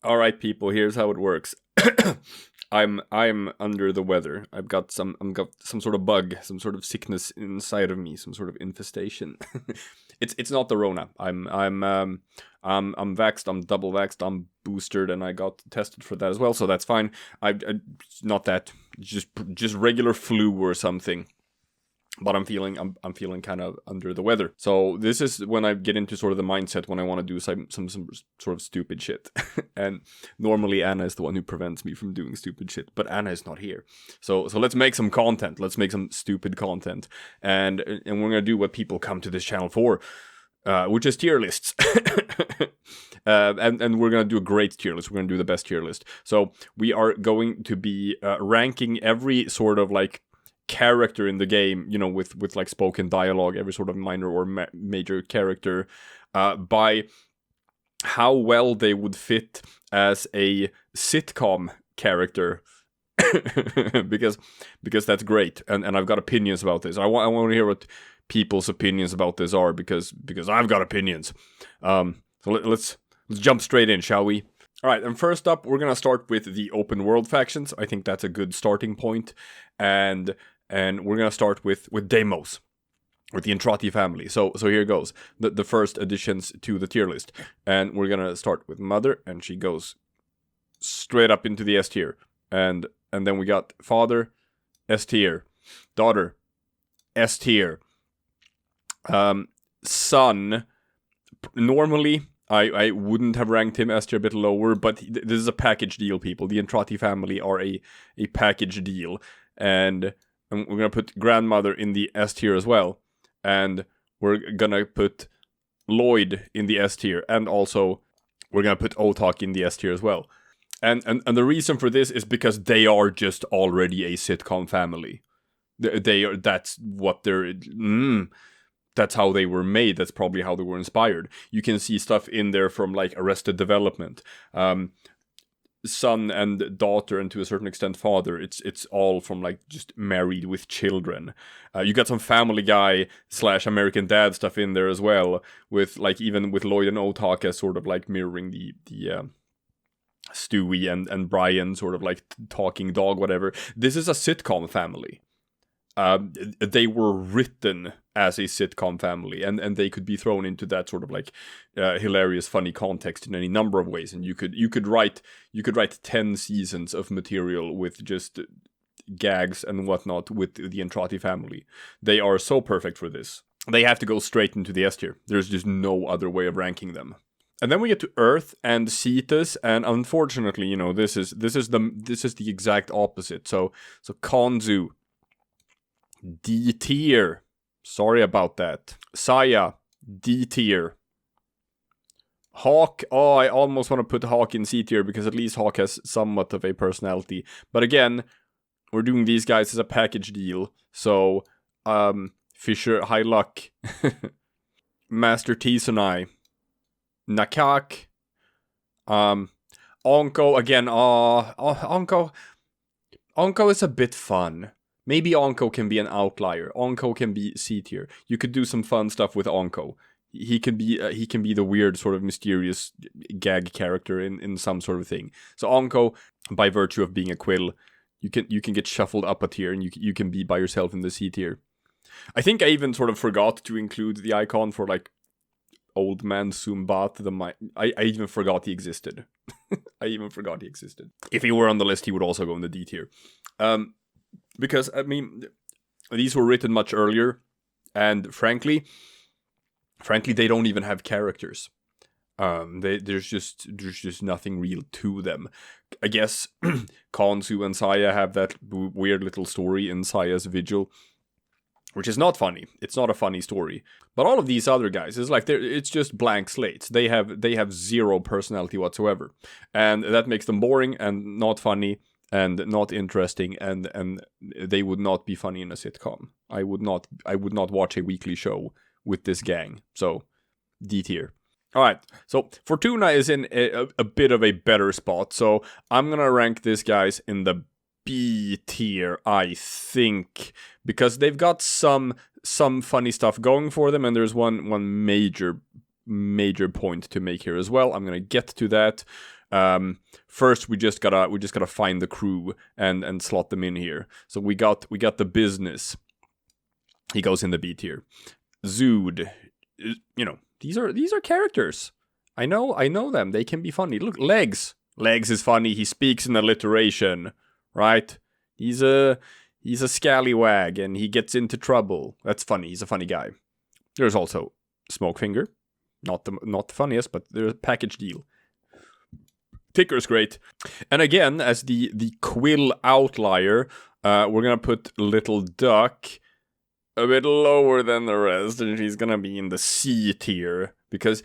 All right, people. Here's how it works. I'm under the weather. I've got some sort of bug, some sort of sickness inside of me, some sort of infestation. It's not the Rona. I'm vaxxed. I'm double vaxxed. I'm boosted, and I got tested for that as well. So that's fine. I not that, just regular flu or something. But I'm feeling kind of under the weather. So this is when I get into sort of the mindset when I want to do some sort of stupid shit. And normally Anna is the one who prevents me from doing stupid shit. But Anna is not here. So let's make some content. Let's make some stupid content. And we're going to do what people come to this channel for. Which is tier lists. And we're going to do a great tier list. We're going to do the best tier list. So we are going to be ranking every sort of like character in the game, you know, with like spoken dialogue, every sort of minor or major character, by how well they would fit as a sitcom character. because that's great, and I've got opinions about this. I want to hear what people's opinions about this are, because I've got opinions. So let's jump straight in, shall we? All right, and first up, we're gonna start with the open world factions. I think that's a good starting point, and we're gonna start with Deimos, with the Entrati family. So here goes the first additions to the tier list, and we're gonna start with Mother, and she goes straight up into the S tier, and then we got Father, S tier, Daughter, S tier, Son. Normally, I wouldn't have ranked him S tier, a bit lower, but this is a package deal, people. The Entrati family are a package deal, and we're going to put Grandmother in the S tier as well. And we're going to put Lloyd in the S tier. And also, we're going to put Otak in the S tier as well. And the reason for this is because they are just already a sitcom family. That's what they're... that's how they were made. That's probably how they were inspired. You can see stuff in there from, like, Arrested Development. Son and daughter, and to a certain extent father, it's all from like just Married with Children. You got some Family Guy / American Dad stuff in there as well, with like even with Lloyd and Otak as sort of like mirroring the Stewie and Brian sort of like talking dog, whatever. This is a sitcom family. They were written as a sitcom family, and they could be thrown into that sort of like hilarious, funny context in any number of ways. And you could write 10 seasons of material with just gags and whatnot with the Entrati family. They are so perfect for this. They have to go straight into the S tier. There's just no other way of ranking them. And then we get to Earth and Cetus, and unfortunately, you know, this is the exact opposite. So Konzu, D tier. Sorry about that. Saya, D tier. Hawk, I almost want to put Hawk in C tier, because at least Hawk has somewhat of a personality. But again, we're doing these guys as a package deal. So, Fisher, high luck. Master Tsunai. Nakak. Onko, again, Onko is a bit fun. Maybe Onko can be an outlier. Onko can be C tier. You could do some fun stuff with Onko. He can be the weird sort of mysterious gag character in some sort of thing. So Onko, by virtue of being a quill, you can get shuffled up a tier, and you can be by yourself in the C tier. I think I even sort of forgot to include the icon for like Old Man Sumbat. I even forgot he existed. If he were on the list, he would also go in the D tier. Because, I mean, these were written much earlier, and frankly, they don't even have characters. There's just nothing real to them. I guess Konzu and Saya have that weird little story in Saya's Vigil, which is not funny. It's not a funny story. But all of these other guys, it's just blank slates. They have zero personality whatsoever, and that makes them boring and not funny and not interesting, and they would not be funny in a sitcom. I would not watch a weekly show with this gang. So, D tier. Alright, so Fortuna is in a bit of a better spot, so I'm gonna rank these guys in the B tier, I think, because they've got some funny stuff going for them, and there's one major major point to make here as well. I'm gonna get to that. First, we just gotta find the crew and slot them in here. So we got the business. He goes in the B tier. Zood, you know, these are characters. I know them. They can be funny. Look, Legs is funny. He speaks in alliteration, right? He's a scallywag and he gets into trouble. That's funny. He's a funny guy. There's also Smokefinger, not the funniest, but there's a package deal. Ticker's great. And again, as the Quill outlier, we're gonna put Little Duck a bit lower than the rest, and she's gonna be in the C tier because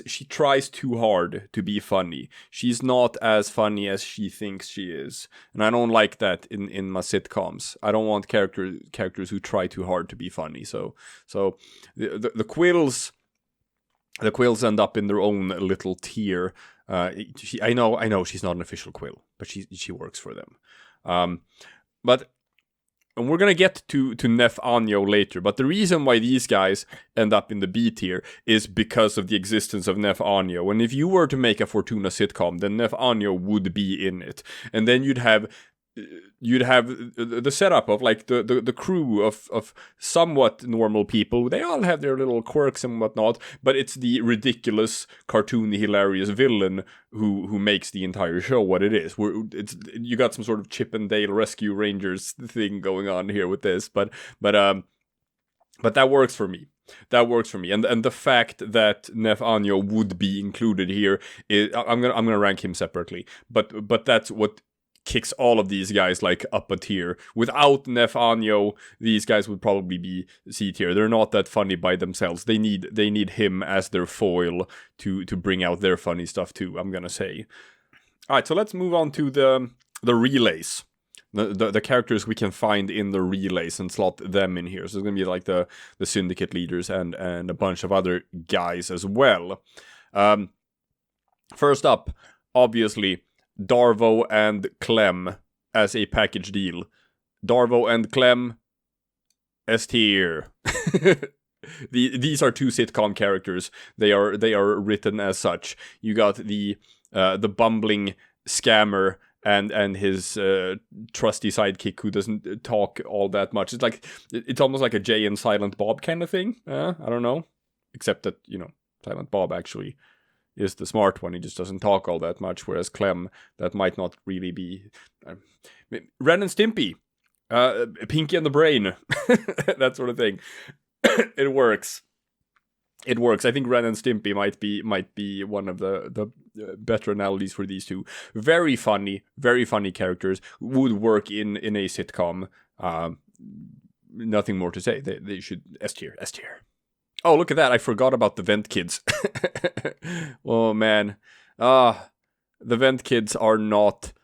she tries too hard to be funny. She's not as funny as she thinks she is, and I don't like that in my sitcoms. I don't want characters who try too hard to be funny. So the Quills end up in their own little tier. I know she's not an official Quill, but she works for them. And we're gonna get to Nef Anyo later, but the reason why these guys end up in the B tier is because of the existence of Nef Anyo. And if you were to make a Fortuna sitcom, then Nef Anyo would be in it, and then you'd have the setup of like the crew of somewhat normal people. They all have their little quirks and whatnot, but it's the ridiculous, cartoony, hilarious villain who makes the entire show what it is. You got some sort of Chip and Dale Rescue Rangers thing going on here with this, but that works for me. And the fact that Nef Anyo would be included here is I'm gonna rank him separately. But that's what kicks all of these guys like up a tier. Without Nef Anyo, these guys would probably be C tier. They're not that funny by themselves. They need him as their foil to bring out their funny stuff too, I'm gonna say. Alright, so let's move on to the relays. The characters we can find in the relays and slot them in here. So it's gonna be like the syndicate leaders and a bunch of other guys as well. First up, obviously, Darvo and Clem as a package deal. Darvo and Clem, S tier. These are two sitcom characters. They are written as such. You got the bumbling scammer and his trusty sidekick who doesn't talk all that much. It's almost like a Jay and Silent Bob kind of thing. I don't know, except that Silent Bob actually is the smart one. He just doesn't talk all that much, whereas Clem, that might not really be. Ren and Stimpy, Pinky and the Brain, that sort of thing. It works. I think Ren and Stimpy might be one of the better analogies for these two. Very funny characters, would work in a sitcom. Nothing more to say. They should S tier. Oh, look at that. I forgot about the Vent Kids. Oh, man. The Vent Kids are not.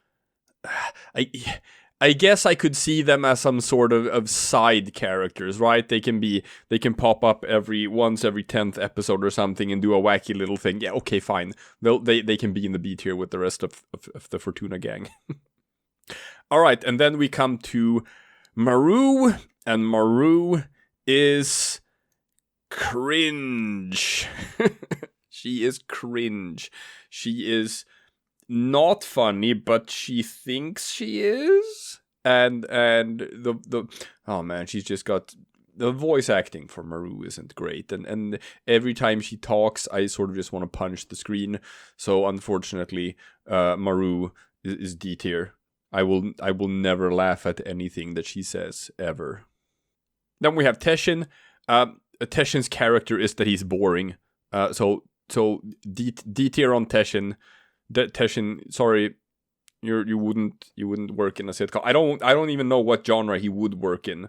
I guess I could see them as some sort of side characters, right? They can pop up every 10th episode or something and do a wacky little thing. Yeah, okay, fine. They can be in the B tier with the rest of the Fortuna gang. Alright, and then we come to Maru, and Maru is cringe. She is cringe. She is not funny, but she thinks she is. And the oh man, she's just got the voice acting for Maru isn't great, and every time she talks, I sort of just want to punch the screen. So unfortunately, Maru is D tier. I will never laugh at anything that she says ever. Then we have Teshen. Teshen's character is that he's boring. So D tier on Teshen. Teshen, sorry, you wouldn't work in a sitcom. I don't even know what genre he would work in.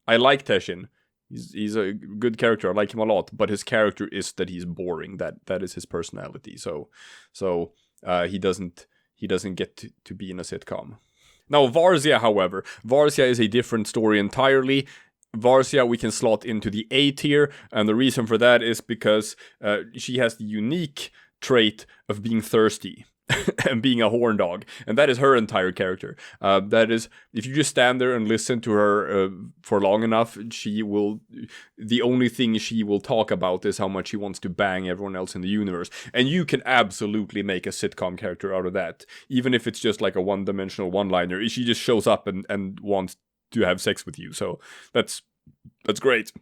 I like Teshen. He's a good character. I like him a lot, but his character is that he's boring. That is his personality. So he doesn't get to be in a sitcom. Now Varzia, however, Varzia is a different story entirely. Varzia we can slot into the A tier, and the reason for that is because she has the unique trait of being thirsty and being a horn dog, and that is her entire character. That is, if you just stand there and listen to her for long enough, she will. The only thing she will talk about is how much she wants to bang everyone else in the universe, and you can absolutely make a sitcom character out of that, even if it's just like a one-dimensional one-liner. She just shows up and wants to have sex with you. So that's great.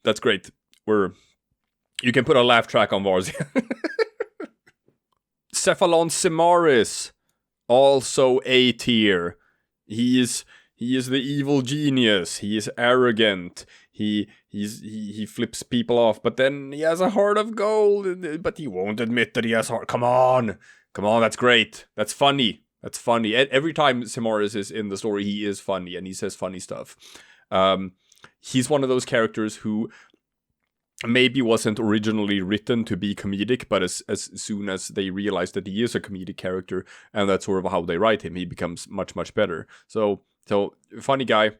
That's great. You can put a laugh track on Varsity. Cephalon Simaris, also A tier. He is the evil genius. He is arrogant. He flips people off, but then he has a heart of gold. But he won't admit that he has heart. Come on, that's great. That's funny. Every time Simaris is in the story, he is funny and he says funny stuff. He's one of those characters who maybe wasn't originally written to be comedic, but as soon as they realize that he is a comedic character, and that's sort of how they write him, he becomes much, much better. So funny guy,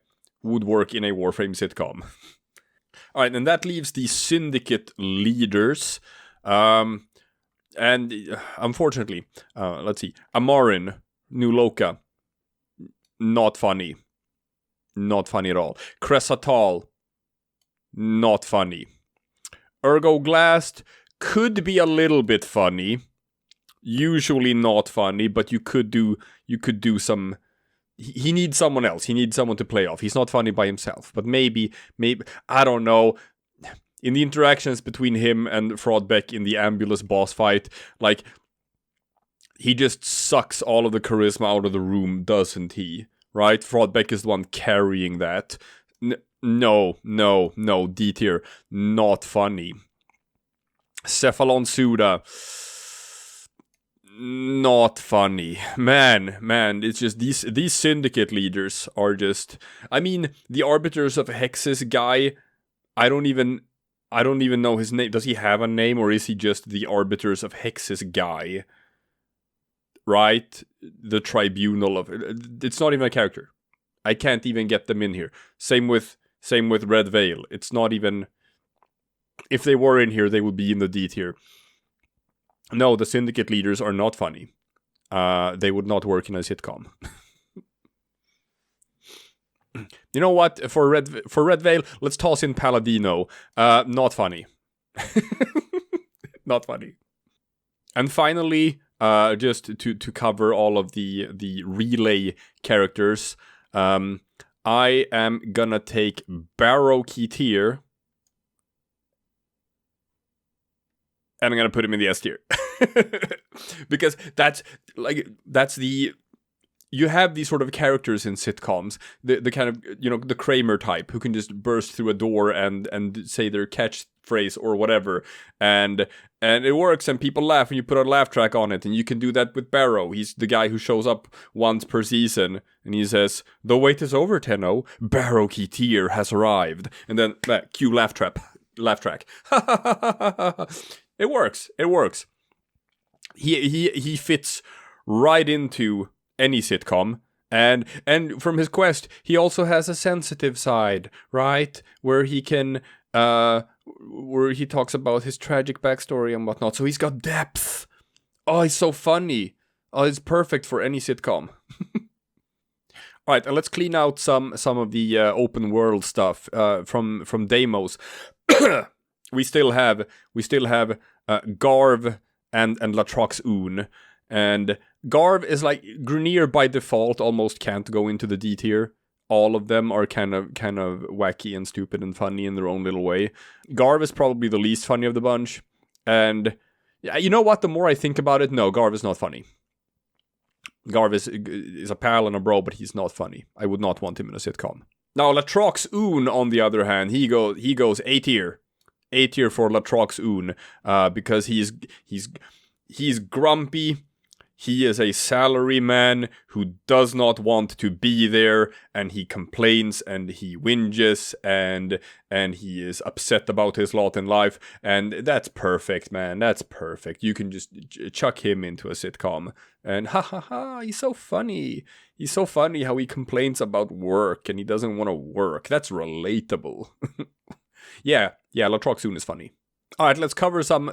would work in a Warframe sitcom. Alright, and that leaves the syndicate leaders. And unfortunately, let's see, Amarin, Nuloka, not funny. Not funny at all. Cressatal, not funny. Ergoglast could be a little bit funny. Usually not funny, but you could do some. He needs someone else. He needs someone to play off. He's not funny by himself, but maybe I don't know. In the interactions between him and Frodbeck in the ambulance boss fight, like, he just sucks all of the charisma out of the room, doesn't he? Right? Frodbeck is the one carrying that. No, D tier. Not funny. Cephalon Suda. Not funny. Man, it's just these syndicate leaders are just... I mean, the Arbiters of Hexes guy, I don't even know his name. Does he have a name, or is he just the Arbiters of Hexes guy? Right? The tribunal of... It's not even a character. I can't even get them in here. Same with Red Veil. It's not even... If they were in here, they would be in the D tier. No, the syndicate leaders are not funny. They would not work in a sitcom. You know what? For Red Veil, let's toss in Paladino. Not funny. Not funny. And finally, just to cover all of the relay characters, I am gonna take Barrow Keetier, and I'm gonna put him in the S tier. Because that's the... You have these sort of characters in sitcoms, the kind of, the Kramer type, who can just burst through a door and say their catchphrase or whatever, and it works and people laugh and you put a laugh track on it, and you can do that with Barrow. He's the guy who shows up once per season and he says, "The wait is over, Tenno. Barrow Keetier has arrived," and then cue laugh track. It works. He fits right into any sitcom, and from his quest, he also has a sensitive side, right? Where he can, where he talks about his tragic backstory and whatnot. So he's got depth. Oh, he's so funny. Oh, it's perfect for any sitcom. All right, and let's clean out some of the open world stuff from Deimos. we still have Garv and Latrox Un, and Garv is like Grunier by default almost can't go into the D tier. All of them are kind of wacky and stupid and funny in their own little way. Garv is probably the least funny of the bunch, and yeah, you know what? The more I think about it, no, Garv is not funny. Garv is a pal and a bro, but he's not funny. I would not want him in a sitcom. Now Latrox Un, on the other hand, he goes A tier. A tier for Latrox Un, because he's grumpy. He is a salaryman who does not want to be there, and he complains and he whinges and he is upset about his lot in life, and that's perfect, man. That's perfect. You can just chuck him into a sitcom, and he's so funny. He's so funny how he complains about work and he doesn't want to work. That's relatable. Yeah, Latrox Un is funny. All right, let's cover some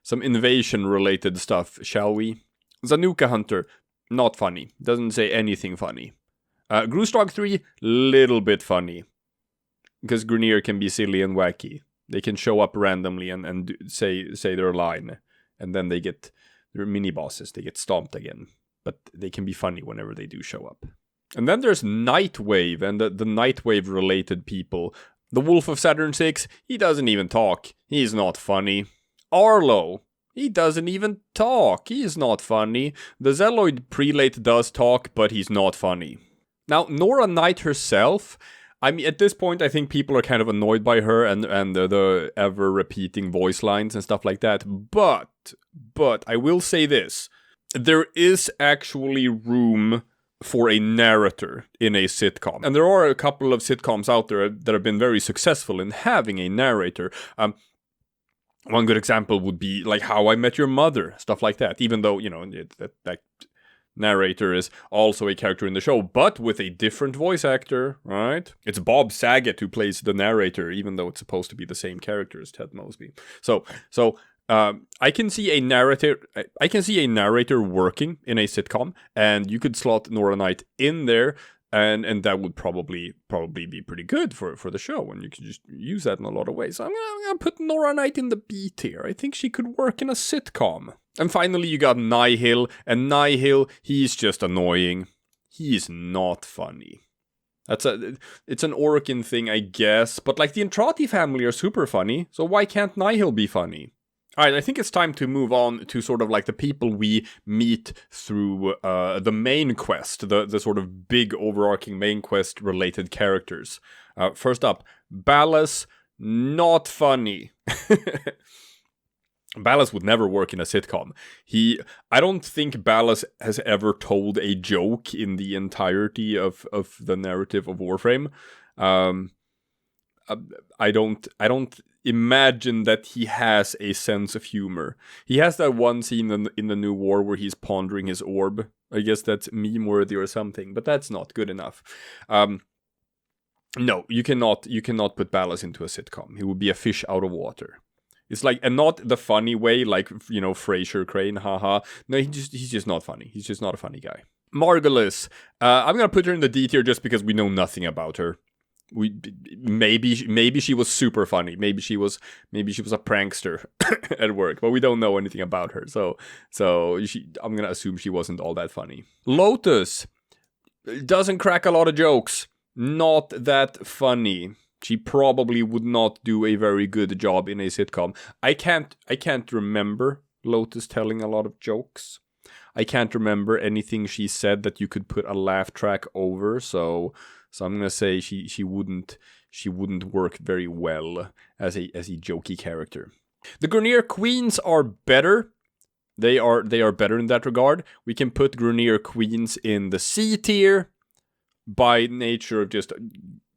some invasion-related stuff, shall we? Zanuka Hunter, not funny. Doesn't say anything funny. Grustark 3, little bit funny. Because Grineer can be silly and wacky. They can show up randomly and say their line. And then they get their mini-bosses. They get stomped again. But they can be funny whenever they do show up. And then there's Nightwave and the Nightwave-related people. The Wolf of Saturn 6, he doesn't even talk. He's not funny. Arlo, he doesn't even talk. He is not funny. The Zealoid Prelate does talk, but he's not funny. Now, Nora Knight herself, I mean, at this point, I think people are kind of annoyed by her and the ever-repeating voice lines and stuff like that. But, I will say this. There is actually room for a narrator in a sitcom. And there are a couple of sitcoms out there that have been very successful in having a narrator. One good example would be like How I Met Your Mother, stuff like that. Even though, you know, that narrator is also a character in the show, but with a different voice actor, right? It's Bob Saget who plays the narrator, even though it's supposed to be the same character as Ted Mosby. So I can see a narrator working in a sitcom, and you could slot Nora Knight in there, and that would probably be pretty good for the show, and you can just use that in a lot of ways. So I'm gonna put Nora Knight in the B tier. I think she could work in a sitcom. And finally, you got Nyhil, and Nyhil, he's just annoying. He's not funny. It's an Orkin thing, I guess, but like the Entrati family are super funny, so why can't Nyhil be funny? Alright, I think it's time to move on to sort of like the people we meet through the main quest, the sort of big overarching main quest related characters. First up, Ballas, not funny. Ballas would never work in a sitcom. I don't think Ballas has ever told a joke in the entirety of the narrative of Warframe. I don't imagine that he has a sense of humor. He has that one scene in the New War where he's pondering his orb. I guess that's meme-worthy or something, but that's not good enough. No, you cannot put Ballas into a sitcom. He would be a fish out of water. It's like, and not the funny way, like, you know, Frasier Crane, haha. No, he's just not funny. He's just not a funny guy. Margulis, I'm gonna put her in the D tier just because we know nothing about her. Maybe she was super funny. Maybe she was a prankster at work, but we don't know anything about her. So I'm gonna assume she wasn't all that funny. Lotus doesn't crack a lot of jokes. Not that funny. She probably would not do a very good job in a sitcom. I can't remember Lotus telling a lot of jokes. I can't remember anything she said that you could put a laugh track over. So I'm gonna say she wouldn't work very well as a jokey character. The Grineer Queens are better. They are better in that regard. We can put Grineer Queens in the C tier by nature of just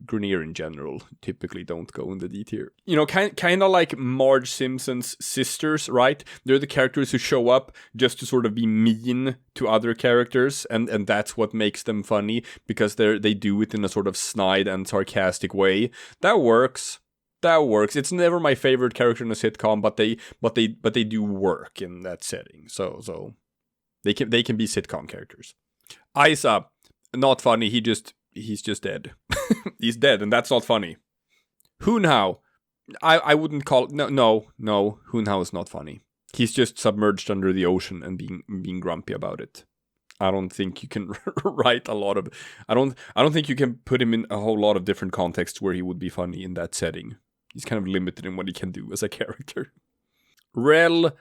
Grineer in general. Typically don't go in the D tier. You know, kind of like Marge Simpson's sisters, right? They're the characters who show up just to sort of be mean to other characters, and that's what makes them funny, because they do it in a sort of snide and sarcastic way. That works. It's never my favorite character in a sitcom, but they do work in that setting. So they can be sitcom characters. Isa, not funny. He's just dead. He's dead, and that's not funny. Hunhao, I wouldn't call... No. Hunhao is not funny. He's just submerged under the ocean and being grumpy about it. I don't think you can write a lot of... I don't think you can put him in a whole lot of different contexts where he would be funny in that setting. He's kind of limited in what he can do as a character. Rel,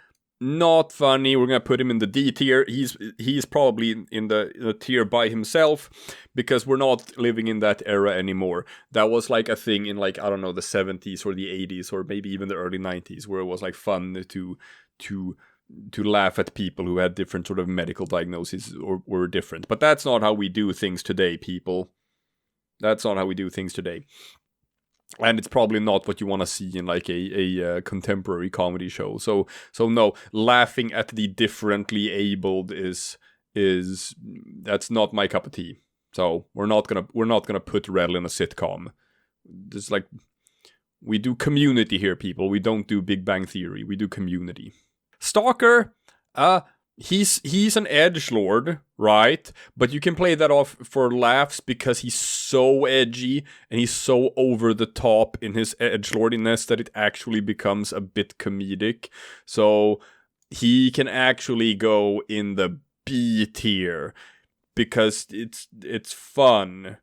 not funny. We're gonna put him in the D tier. He's probably in the tier by himself, because we're not living in that era anymore. That was like a thing in, like, I don't know, the 70s or the 80s or maybe even the early 90s, where it was like fun to laugh at people who had different sort of medical diagnoses or were different. But that's not how we do things today, people. That's not how we do things today. And it's probably not what you want to see in like a contemporary comedy show. So no, laughing at the differently abled is that's not my cup of tea. So we're not gonna put Rel in a sitcom. It's like, we do Community here, people. We don't do Big Bang Theory. We do Community. Stalker, he's an edgelord, right? But you can play that off for laughs because he's so edgy and he's so over the top in his edgelordiness that it actually becomes a bit comedic. So he can actually go in the B tier because it's fun.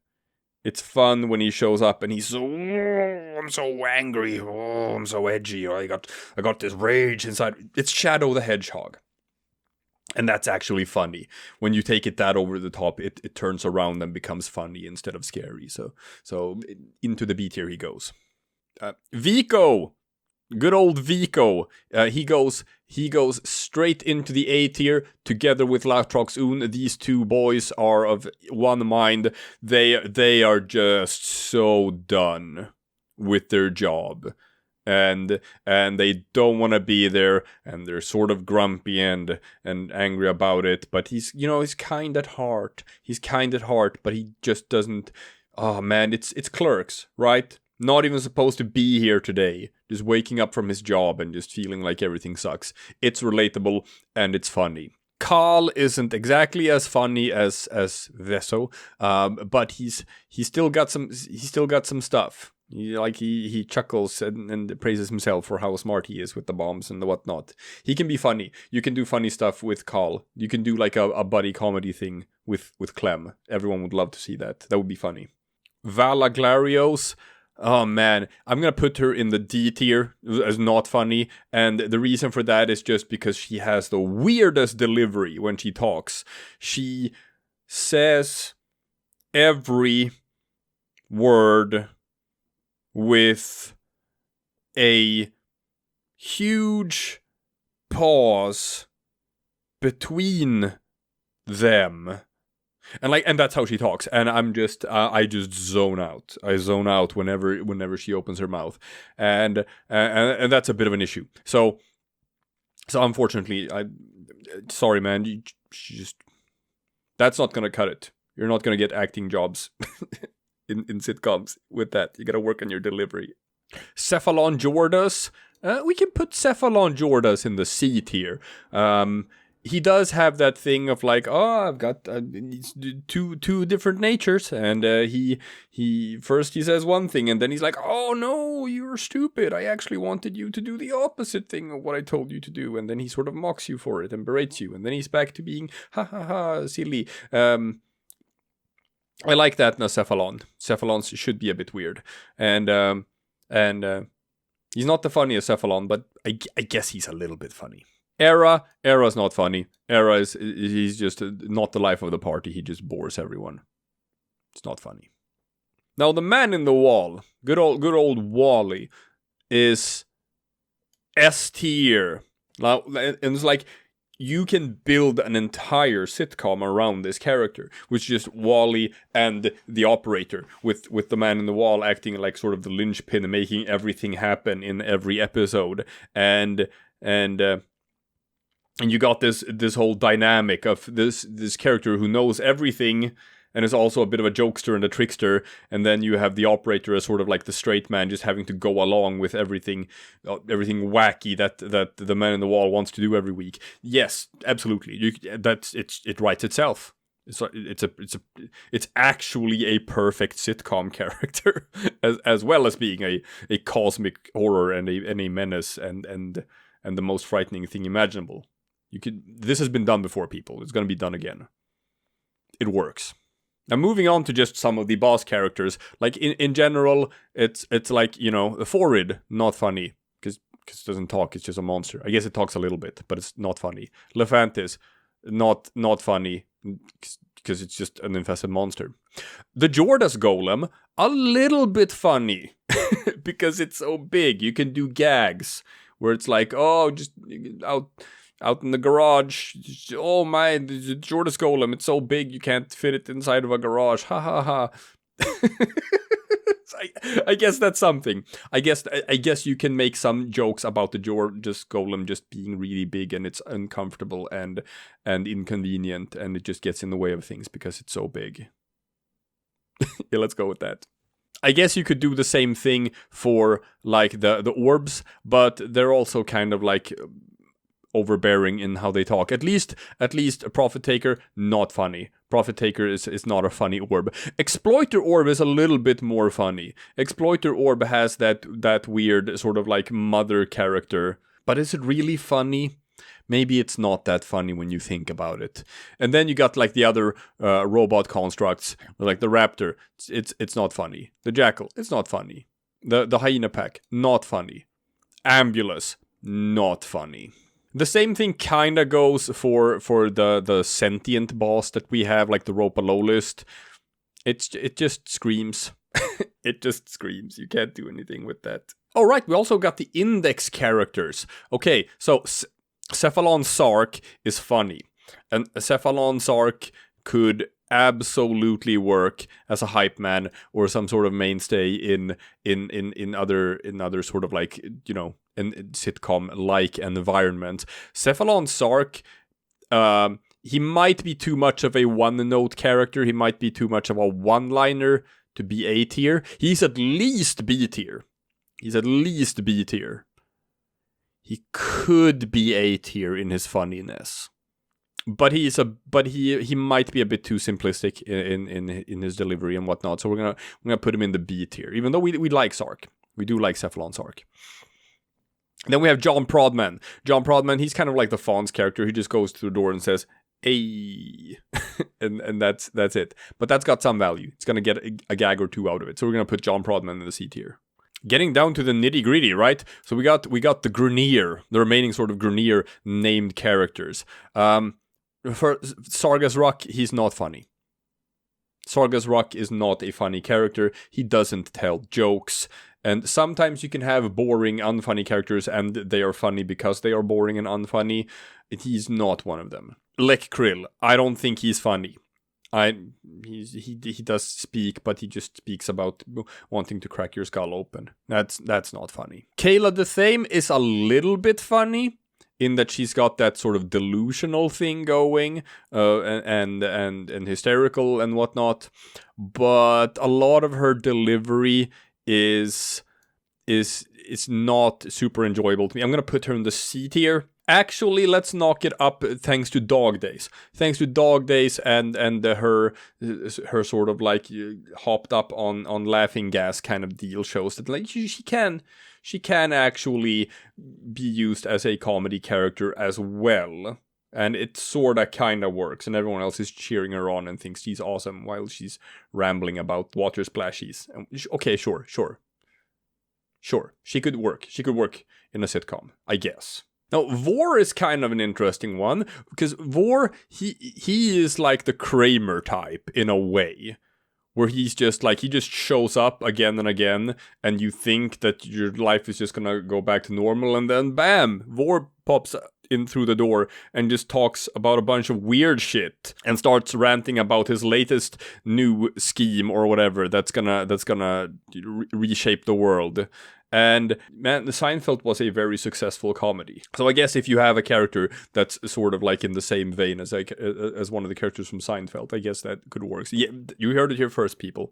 It's fun when he shows up and he's so, oh, I'm so angry, oh, I'm so edgy, or I got this rage inside. It's Shadow the Hedgehog. And that's actually funny. When you take it that over the top, it turns around and becomes funny instead of scary. So into the B tier he goes. Vico! Good old Vico. He goes straight into the A tier together with Latrox Un. These two boys are of one mind. They are just so done with their job. And they don't want to be there, and they're sort of grumpy and angry about it, but he's kind at heart. He's kind at heart, but he just doesn't. Oh man, it's Clerks, right? Not even supposed to be here today. Just waking up from his job and just feeling like everything sucks. It's relatable and it's funny. Carl isn't exactly as funny as Veso, but he's still got some stuff. He chuckles and praises himself for how smart he is with the bombs and the whatnot. He can be funny. You can do funny stuff with Carl. You can do like a buddy comedy thing with Clem. Everyone would love to see that. That would be funny. Vala Glarios. Oh man, I'm gonna put her in the D tier as not funny, and the reason for that is just because she has the weirdest delivery when she talks. She says every word with a huge pause between them. And that's how she talks, and I'm just I just zone out. I zone out whenever she opens her mouth, and that's a bit of an issue. So unfortunately, sorry man, she just, that's not gonna cut it. You're not gonna get acting jobs in sitcoms with that. You gotta work on your delivery. Cephalon Jordus, we can put Cephalon Jordus in the C tier. He does have that thing of like, oh, I've got two different natures, and he first he says one thing, and then he's like, oh no, you're stupid. I actually wanted you to do the opposite thing of what I told you to do, and then he sort of mocks you for it and berates you, and then he's back to being silly. I like that in a Cephalon. Cephalons should be a bit weird, and he's not the funniest Cephalon, but I guess he's a little bit funny. Era's not funny. He's just not the life of the party. He just bores everyone. It's not funny. Now the man in the wall, good old Wally, is S tier. Now, and it's like you can build an entire sitcom around this character, which is just Wally and the operator, with the man in the wall acting like sort of the linchpin, making everything happen in every episode, and you got this whole dynamic of this character who knows everything and is also a bit of a jokester and a trickster, and then you have the operator as sort of like the straight man, just having to go along with everything wacky that the man in the wall wants to do every week. Yes, absolutely. It writes itself. It's actually a perfect sitcom character, as well as being a cosmic horror and a menace and the most frightening thing imaginable. This has been done before, people. It's going to be done again. It works. Now, moving on to just some of the boss characters, like in general, it's like, Forid, not funny, because it doesn't talk, it's just a monster. I guess it talks a little bit, but it's not funny. Lephantis, not funny, because it's just an infested monster. The Jordus Golem, a little bit funny, because it's so big. You can do gags, where it's like, oh, just out in the garage, oh my, the Jordus Golem, it's so big you can't fit it inside of a garage, ha ha ha. I guess that's something. I guess you can make some jokes about the Jordus Golem just being really big, and it's uncomfortable and inconvenient, and it just gets in the way of things because it's so big. Yeah, let's go with that. I guess you could do the same thing for like the orbs, but they're also kind of like overbearing in how they talk. At least a Profit Taker, not funny. Profit Taker is not a funny orb. Exploiter Orb is a little bit more funny. Exploiter Orb has that weird sort of like mother character. But is it really funny? Maybe it's not that funny when you think about it. And then you got like the other robot constructs, like the Raptor. It's not funny. The Jackal, it's not funny. The Hyena Pack, not funny. Ambulance, not funny. The same thing kinda goes for the sentient boss that we have, like the Ropalolist. It just screams. It just screams. You can't do anything with that. Alright, we also got the index characters. Okay, so Cephalon Sark is funny. And Cephalon Sark could absolutely work as a hype man or some sort of mainstay in other sort of like, you know, in sitcom like environment. Cephalon Sark, he might be too much of a one-note character. He might be too much of a one-liner to be A tier. He's at least B tier. He's at least B tier. He could be A tier in his funniness. But he might be a bit too simplistic in his delivery and whatnot. So we're gonna put him in the B tier, even though we like Sark. We do like Cephalon Sark. Then we have John Prodman. John Prodman, he's kind of like the Fawn's character. He just goes through the door and says, "Hey," and that's it. But that's got some value. It's gonna get a gag or two out of it. So we're gonna put John Prodman in the C tier. Getting down to the nitty gritty, right? So we got the Grenier, the remaining sort of Grenier named characters. For Sargas Rock, he's not funny. Sargas Rock is not a funny character. He doesn't tell jokes. And sometimes you can have boring, unfunny characters and they are funny because they are boring and unfunny. He's not one of them. Lek Krill, I don't think he's funny. He does speak, but he just speaks about wanting to crack your skull open. That's not funny. Kayla the Thame is a little bit funny, in that she's got that sort of delusional thing going, and hysterical and whatnot, but a lot of her delivery is not super enjoyable to me. I'm gonna put her in the C tier. Actually, let's knock it up thanks to Dog Days. Thanks to Dog Days and her sort of like hopped up on laughing gas kind of deal shows that like she can actually be used as a comedy character as well. And it sorta kinda works, and everyone else is cheering her on and thinks she's awesome while she's rambling about water splashies. Okay, sure. She could work. She could work in a sitcom, I guess. Now, Vor is kind of an interesting one, because Vor, he is like the Kramer type in a way, where he's just like, he just shows up again and again, and you think that your life is just gonna go back to normal, and then bam, Vor pops in through the door and just talks about a bunch of weird shit and starts ranting about his latest new scheme or whatever that's gonna reshape the world. And man, the Seinfeld was a very successful comedy. So I guess if you have a character that's sort of like in the same vein as one of the characters from Seinfeld, I guess that could work. So yeah, you heard it here first, people.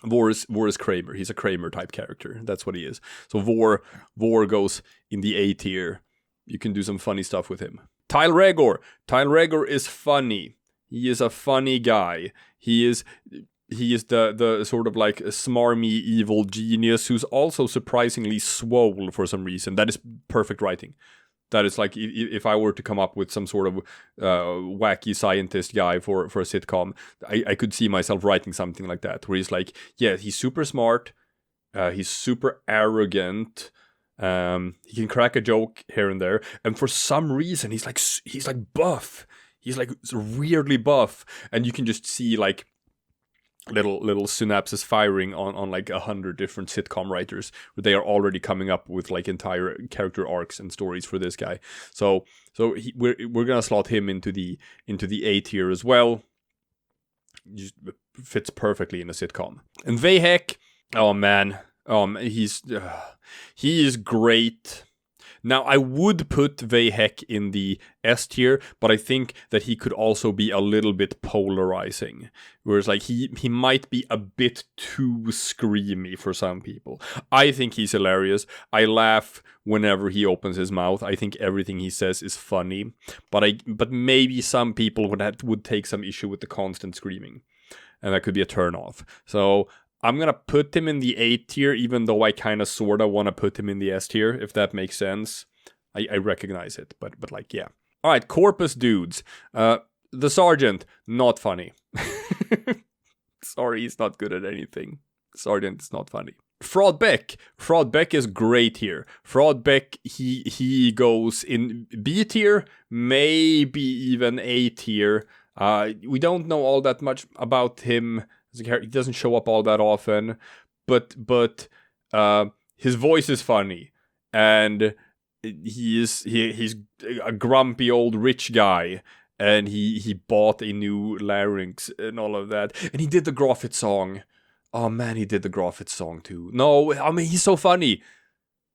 Vor is Kramer. He's a Kramer type character. That's what he is. So Vor goes in the A tier. You can do some funny stuff with him. Tyle Regor. Tyle Regor is funny. He is a funny guy. He is the sort of like smarmy evil genius who's also surprisingly swole for some reason. That is perfect writing. That is like, if I were to come up with some sort of wacky scientist guy for a sitcom, I could see myself writing something like that, where he's like, yeah, he's super smart, he's super arrogant, he can crack a joke here and there, and for some reason he's like buff. He's like weirdly buff, and you can just see like little synapses firing on like 100 different sitcom writers, where they are already coming up with like entire character arcs and stories for this guy. So we're gonna slot him into the A tier as well. Just fits perfectly in a sitcom. And Vehek, oh man, he is great. Now, I would put Vayhek in the S tier, but I think that he could also be a little bit polarizing. Whereas, like, he might be a bit too screamy for some people. I think he's hilarious. I laugh whenever he opens his mouth. I think everything he says is funny. But maybe some people would take some issue with the constant screaming. And that could be a turnoff. So I'm going to put him in the A tier, even though I kind of sort of want to put him in the S tier, if that makes sense. I recognize it, but like, yeah. All right, Corpus dudes. The Sergeant, not funny. Sorry, he's not good at anything. Sergeant is not funny. Fraud Beck. Fraud Beck is great here. Fraud Beck, he goes in B tier, maybe even A tier. We don't know all that much about him. He doesn't show up all that often, but his voice is funny, and he's a grumpy old rich guy, and he bought a new larynx and all of that, and he did the Groffit song. Oh man, he did the Groffit song too. No, I mean, he's so funny.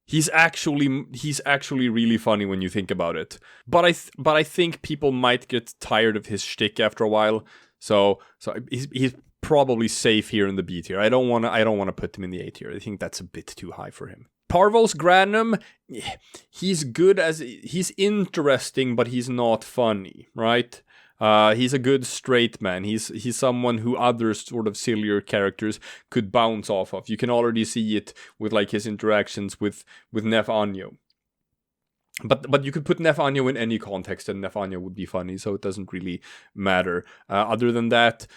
He's actually really funny when you think about it. But I think people might get tired of his shtick after a while. So he's probably safe here in the B tier. I don't want to put him in the A tier. I think that's a bit too high for him. Parvos Granum, he's he's interesting, but he's not funny, right? He's a good straight man. He's someone who other sort of sillier characters could bounce off of. You can already see it with like his interactions with Nef Anyo. But you could put Nef Anyo in any context, and Nef Anyo would be funny, so it doesn't really matter. Other than that,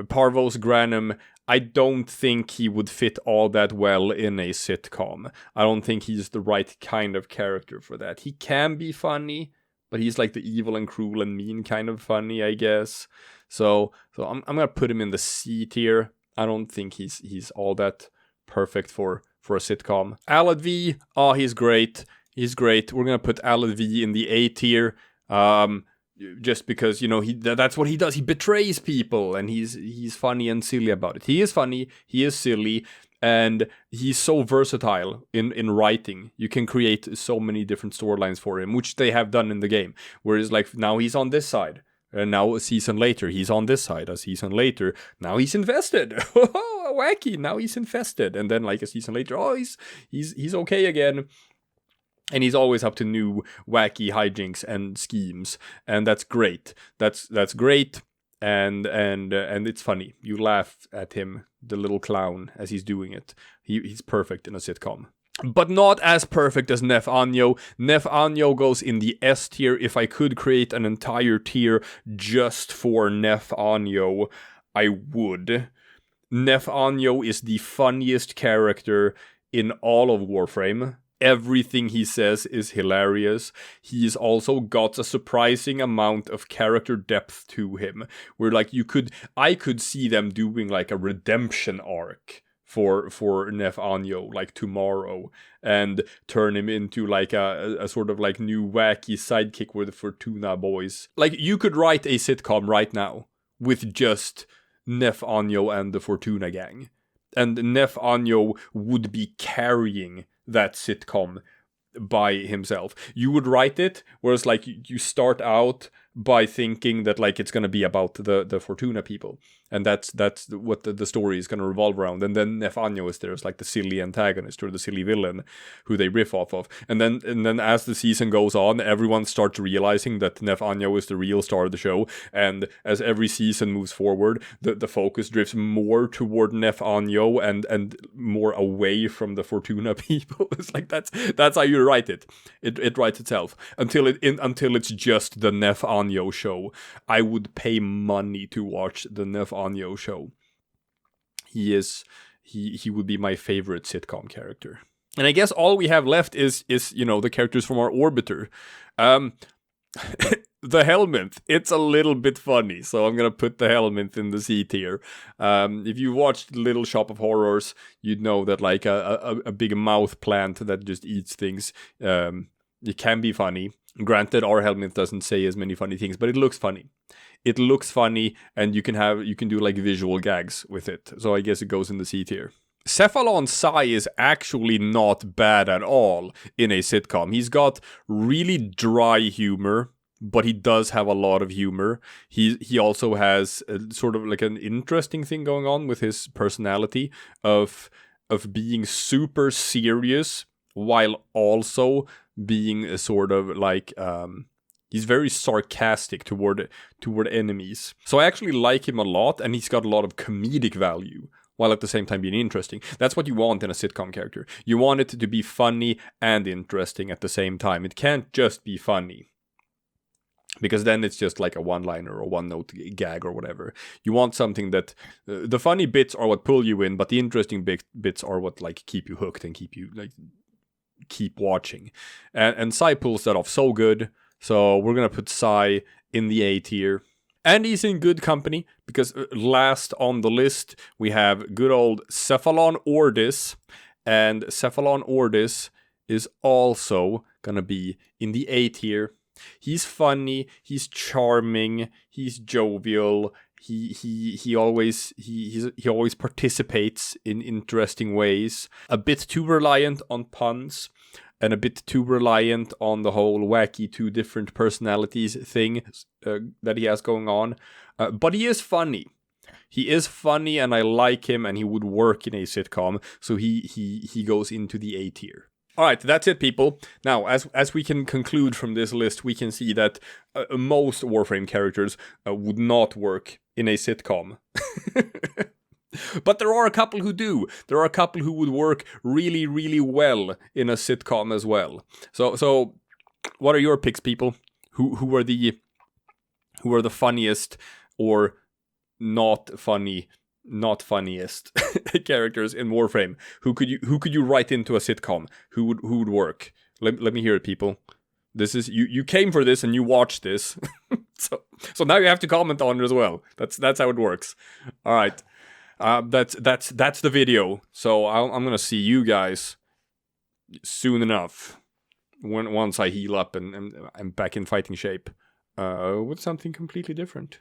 Parvos Granum, I don't think he would fit all that well in a sitcom. I don't think he's the right kind of character for that. He can be funny, but he's like the evil and cruel and mean kind of funny, I guess. So I'm gonna put him in the C tier. I don't think he's all that perfect for a sitcom. Alad V, he's great. He's great. We're gonna put Alad V in the A tier. Just because, you know, that's what he does. He betrays people, and he's funny and silly about it. He is funny, he is silly, and he's so versatile in writing. You can create so many different storylines for him, which they have done in the game. Whereas, like, now he's on this side, and now a season later he's on this side. A season later, now he's infested. Wacky! Now he's infested, and then like a season later, he's okay again. And he's always up to new wacky hijinks and schemes, and that's great. That's great, and it's funny. You laugh at him, the little clown, as he's doing it. He's perfect in a sitcom, but not as perfect as Nef Anyo. Nef Anyo goes in the S tier. If I could create an entire tier just for Nef Anyo, I would. Nef Anyo is the funniest character in all of Warframe. Everything he says is hilarious. He's also got a surprising amount of character depth to him, where like I could see them doing like a redemption arc for Nef Anyo like tomorrow, and turn him into like a sort of like new wacky sidekick with the Fortuna boys. Like, you could write a sitcom right now with just Nef Anyo and the Fortuna gang, and Nef Anyo would be carrying that sitcom by himself. You would write it, whereas like you start out by thinking that like it's gonna be about the Fortuna people, and that's what the story is gonna revolve around. And then Nef Anyo is there as like the silly antagonist or the silly villain who they riff off of. And then as the season goes on, everyone starts realizing that Nef Anyo is the real star of the show. And as every season moves forward, the focus drifts more toward Nef Anyo and more away from the Fortuna people. It's like that's how you write it. It writes itself until it's just the Nef Anyo show. I would pay money to watch the Nef Anyo show. He would be my favorite sitcom character. And I guess all we have left is you know, the characters from our orbiter. The Helminth, it's a little bit funny, so I'm gonna put the Helminth in the C tier. If you watched Little Shop of Horrors, you'd know that like a big mouth plant that just eats things, it can be funny. Granted, our Helminth doesn't say as many funny things, but it looks funny. It looks funny, and you can do like visual gags with it. So I guess it goes in the C tier. Cephalon Psy is actually not bad at all in a sitcom. He's got really dry humor, but he does have a lot of humor. He also has sort of like an interesting thing going on with his personality of being super serious while also being a sort of like he's very sarcastic toward enemies. So I actually like him a lot, and he's got a lot of comedic value, while at the same time being interesting. That's what you want in a sitcom character. You want it to be funny and interesting at the same time. It can't just be funny, because then it's just like a one-liner or one-note gag or whatever. You want something that the funny bits are what pull you in, but the interesting bits are what like keep you hooked and keep you like keep watching. And Psy pulls that off so good. So we're gonna put Psy in the A tier. And he's in good company, because last on the list we have good old Cephalon Jordus, and Cephalon Jordus is also gonna be in the A tier. He's funny, he's charming, he's jovial. He always participates in interesting ways. A bit too reliant on puns, and a bit too reliant on the whole wacky two different personalities thing that he has going on. But he is funny. He is funny, and I like him, and he would work in a sitcom. So he goes into the A tier. All right, that's it, people. Now, as we can conclude from this list, we can see that most Warframe characters would not work in a sitcom. But there are a couple who do. There are a couple who would work really, really well in a sitcom as well. So what are your picks, people? Who are the funniest or not funniest characters in Warframe? Who could you write into a sitcom? Who would work? Let me hear it, people. This is you came for this and you watched this. so now you have to comment on it as well. That's how it works. All right. That's the video. So I'm gonna see you guys soon enough, once I heal up and I'm back in fighting shape, with something completely different.